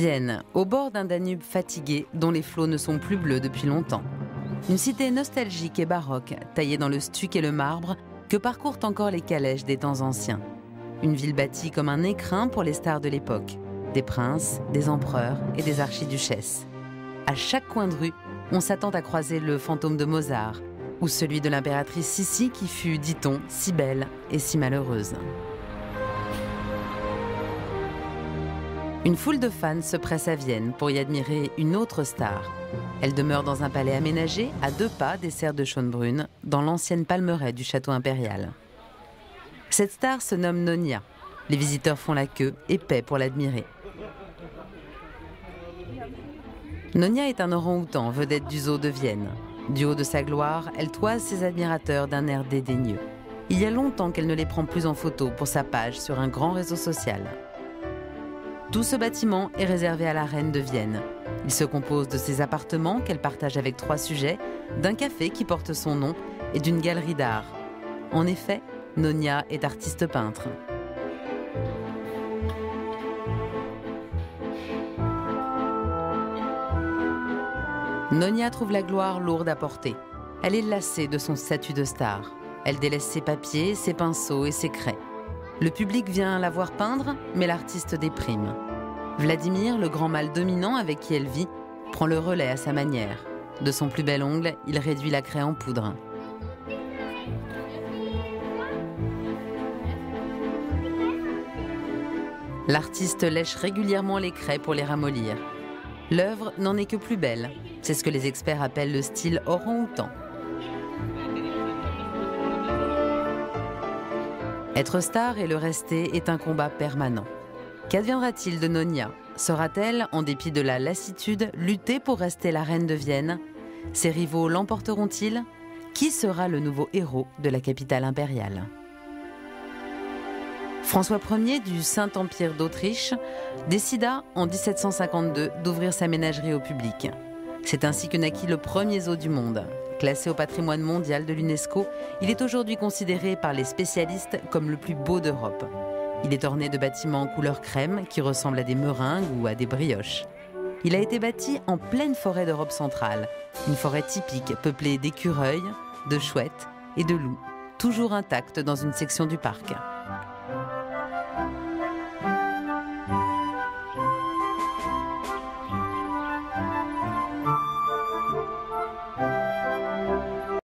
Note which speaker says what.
Speaker 1: Vienne, au bord d'un Danube fatigué dont les flots ne sont plus bleus depuis longtemps. Une cité nostalgique et baroque, taillée dans le stuc et le marbre, que parcourent encore les calèches des temps anciens. Une ville bâtie comme un écrin pour les stars de l'époque, des princes, des empereurs et des archiduchesses. À chaque coin de rue, on s'attend à croiser le fantôme de Mozart ou celui de l'impératrice Sissi qui fut, dit-on, si belle et si malheureuse. Une foule de fans se presse à Vienne pour y admirer une autre star. Elle demeure dans un palais aménagé à 2 pas des serres de Schönbrunn, dans l'ancienne palmeraie du château impérial. Cette star se nomme Nonia. Les visiteurs font la queue et paient pour l'admirer. Nonia est un orang-outan, vedette du zoo de Vienne. Du haut de sa gloire, elle toise ses admirateurs d'un air dédaigneux. Il y a longtemps qu'elle ne les prend plus en photo pour sa page sur un grand réseau social. Tout ce bâtiment est réservé à la reine de Vienne. Il se compose de ses appartements qu'elle partage avec 3 sujets, d'un café qui porte son nom et d'une galerie d'art. En effet, Nonia est artiste peintre. Nonia trouve la gloire lourde à porter. Elle est lassée de son statut de star. Elle délaisse ses papiers, ses pinceaux et ses craies. Le public vient la voir peindre, mais l'artiste déprime. Vladimir, le grand mâle dominant avec qui elle vit, prend le relais à sa manière. De son plus bel ongle, il réduit la craie en poudre. L'artiste lèche régulièrement les craies pour les ramollir. L'œuvre n'en est que plus belle. C'est ce que les experts appellent le style orang-outan. Être star et le rester est un combat permanent. Qu'adviendra-t-il de Nonia? Saura-t-elle, en dépit de la lassitude, lutter pour rester la reine de Vienne? Ses rivaux l'emporteront-ils? Qui sera le nouveau héros de la capitale impériale? François Ier du Saint-Empire d'Autriche décida en 1752 d'ouvrir sa ménagerie au public. C'est ainsi que naquit le premier zoo du monde. Classé au patrimoine mondial de l'UNESCO, il est aujourd'hui considéré par les spécialistes comme le plus beau d'Europe. Il est orné de bâtiments couleur crème qui ressemblent à des meringues ou à des brioches. Il a été bâti en pleine forêt d'Europe centrale, une forêt typique peuplée d'écureuils, de chouettes et de loups, toujours intacte dans une section du parc.